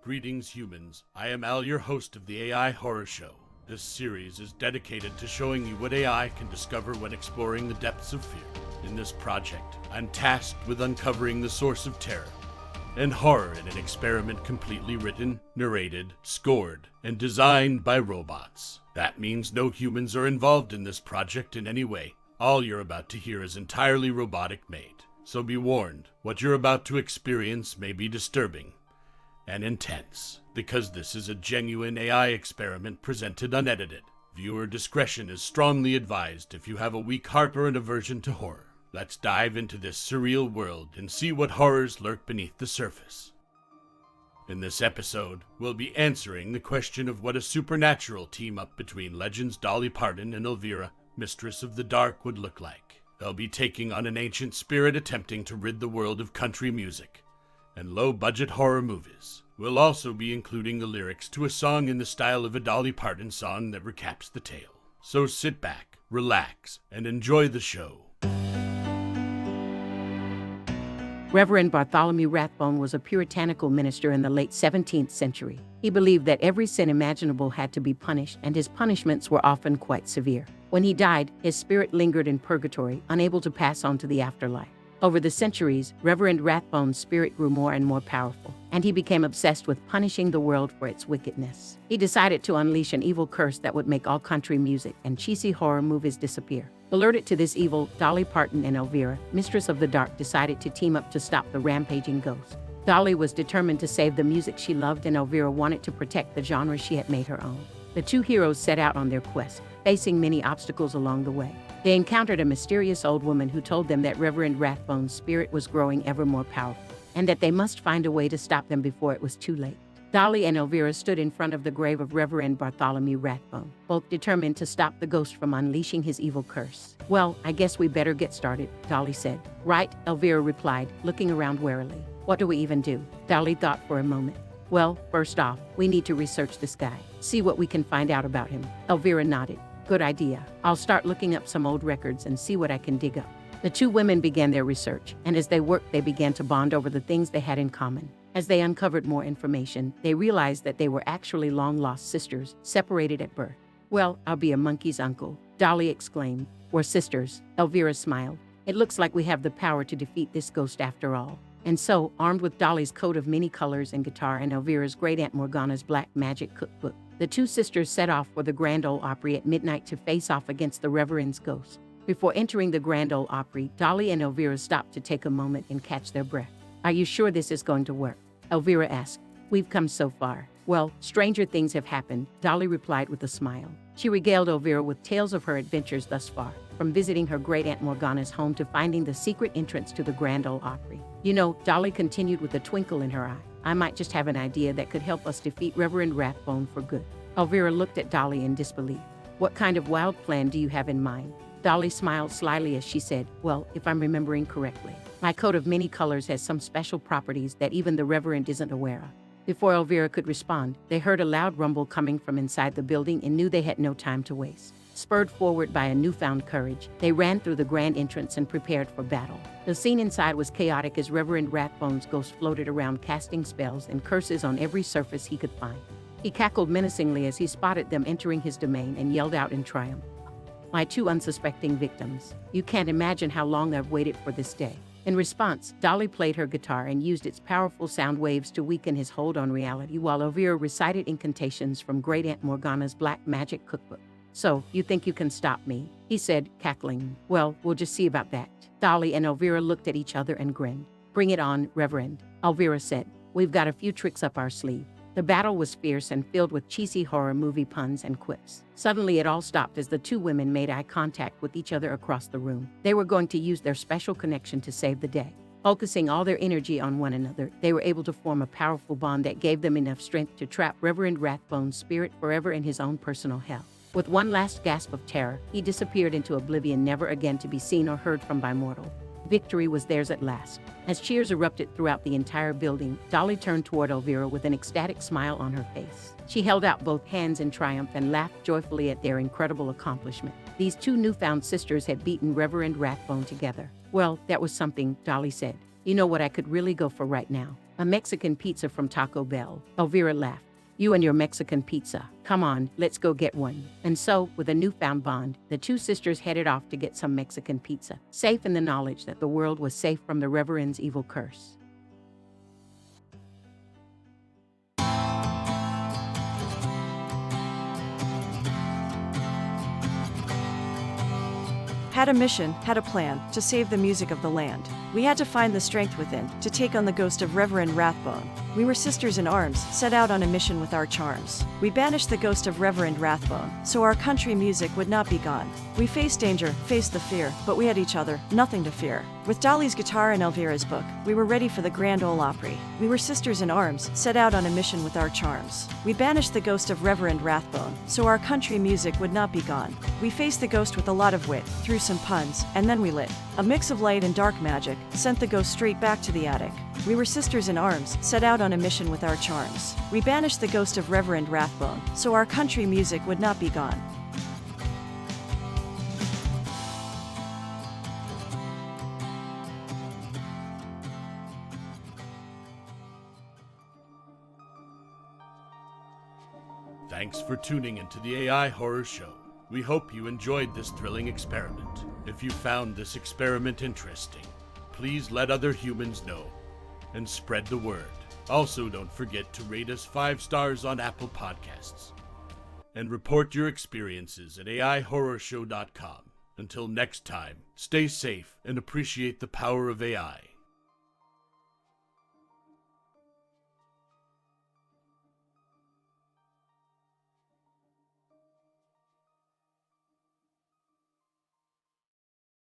Greetings, humans. I am Al, your host of the AI Horror Show. This series is dedicated to showing you what AI can discover when exploring the depths of fear. In this project, I'm tasked with uncovering the source of terror and horror in an experiment completely written, narrated, scored, and designed by robots. That means no humans are involved in this project in any way. All you're about to hear is entirely robotic made. So be warned, what you're about to experience may be disturbing and intense, because this is a genuine AI experiment presented unedited. Viewer discretion is strongly advised if you have a weak heart or an aversion to horror. Let's dive into this surreal world and see what horrors lurk beneath the surface. In this episode, we'll be answering the question of what a supernatural team-up between legends Dolly Parton and Elvira, Mistress of the Dark, would look like. They'll be taking on an ancient spirit attempting to rid the world of country music and low-budget horror movies. We'll also be including the lyrics to a song in the style of a Dolly Parton song that recaps the tale. So sit back, relax, and enjoy the show. Reverend Bartholomew Wrathbone was a puritanical minister in the late 17th century. He believed that every sin imaginable had to be punished, and his punishments were often quite severe. When he died, his spirit lingered in purgatory, unable to pass on to the afterlife. Over the centuries, Reverend Wrathbone's spirit grew more and more powerful, and he became obsessed with punishing the world for its wickedness. He decided to unleash an evil curse that would make all country music and cheesy horror movies disappear. Alerted to this evil, Dolly Parton and Elvira, Mistress of the Dark, decided to team up to stop the rampaging ghost. Dolly was determined to save the music she loved, and Elvira wanted to protect the genre she had made her own. The two heroes set out on their quest, facing many obstacles along the way. They encountered a mysterious old woman who told them that Reverend Wrathbone's spirit was growing ever more powerful, and that they must find a way to stop them before it was too late. Dolly and Elvira stood in front of the grave of Reverend Bartholomew Wrathbone, both determined to stop the ghost from unleashing his evil curse. "Well, I guess we better get started," Dolly said. "Right," Elvira replied, looking around warily. "What do we even do?" Dolly thought for a moment. "Well, first off, we need to research this guy, see what we can find out about him." Elvira nodded. "Good idea. I'll start looking up some old records and see what I can dig up." The two women began their research, and as they worked, they began to bond over the things they had in common. As they uncovered more information, they realized that they were actually long-lost sisters, separated at birth. "Well, I'll be a monkey's uncle," Dolly exclaimed. "We're sisters," Elvira smiled. "It looks like we have the power to defeat this ghost after all." And so, armed with Dolly's coat of many colors and guitar and Elvira's great-aunt Morgana's black magic cookbook, the two sisters set off for the Grand Ole Opry at midnight to face off against the Reverend's ghost. Before entering the Grand Ole Opry, Dolly and Elvira stopped to take a moment and catch their breath. "Are you sure this is going to work?" Elvira asked. "We've come so far." "Well, stranger things have happened," Dolly replied with a smile. She regaled Elvira with tales of her adventures thus far, from visiting her great-aunt Morgana's home to finding the secret entrance to the Grand Ole Opry. "You know," Dolly continued with a twinkle in her eye, "I might just have an idea that could help us defeat Reverend Wrathbone for good." Elvira looked at Dolly in disbelief. "What kind of wild plan do you have in mind?" Dolly smiled slyly as she said, "Well, if I'm remembering correctly, my coat of many colors has some special properties that even the Reverend isn't aware of." Before Elvira could respond, they heard a loud rumble coming from inside the building and knew they had no time to waste. Spurred forward by a newfound courage, they ran through the grand entrance and prepared for battle. The scene inside was chaotic as Reverend Wrathbone's ghost floated around, casting spells and curses on every surface he could find. He cackled menacingly as he spotted them entering his domain and yelled out in triumph, "My two unsuspecting victims. You can't imagine how long I've waited for this day." In response, Dolly played her guitar and used its powerful sound waves to weaken his hold on reality, while Elvira recited incantations from Great-Aunt Morgana's black magic cookbook. "So, you think you can stop me?" he said, cackling. "Well, we'll just see about that." Dolly and Elvira looked at each other and grinned. "Bring it on, Reverend," Elvira said. "We've got a few tricks up our sleeve." The battle was fierce and filled with cheesy horror movie puns and quips. Suddenly, it all stopped as the two women made eye contact with each other across the room. They were going to use their special connection to save the day. Focusing all their energy on one another, they were able to form a powerful bond that gave them enough strength to trap Reverend Wrathbone's spirit forever in his own personal hell. With one last gasp of terror, he disappeared into oblivion, never again to be seen or heard from by mortal. Victory was theirs at last. As cheers erupted throughout the entire building, Dolly turned toward Elvira with an ecstatic smile on her face. She held out both hands in triumph and laughed joyfully at their incredible accomplishment. These two newfound sisters had beaten Reverend Wrathbone together. "Well, that was something," Dolly said. "You know what I could really go for right now?" A Mexican pizza from Taco Bell. Elvira laughed. You and your Mexican pizza. Come on, let's go get one. And so, with a newfound bond, the two sisters headed off to get some Mexican pizza, safe in the knowledge that the world was safe from the Reverend's evil curse. Had a mission, had a plan, to save the music of the land. We had to find the strength within, to take on the ghost of Reverend Wrathbone. We were sisters in arms, set out on a mission with our charms. We banished the ghost of Reverend Wrathbone, so our country music would not be gone. We faced danger, faced the fear, but we had each other, nothing to fear. With Dolly's guitar and Elvira's book, we were ready for the Grand Ole Opry. We were sisters in arms, set out on a mission with our charms. We banished the ghost of Reverend Wrathbone, so our country music would not be gone. We faced the ghost with a lot of wit, threw some puns, and then we lit. A mix of light and dark magic sent the ghost straight back to the attic. We were sisters in arms, set out on a mission with our charms. We banished the ghost of Reverend Wrathbone, so our country music would not be gone. Thanks for tuning into the AI Horror Show. We hope you enjoyed this thrilling experiment. If you found this experiment interesting, please let other humans know and spread the word. Also, don't forget to rate us 5 stars on Apple Podcasts and report your experiences at aihorrorshow.com. Until next time, stay safe and appreciate the power of AI.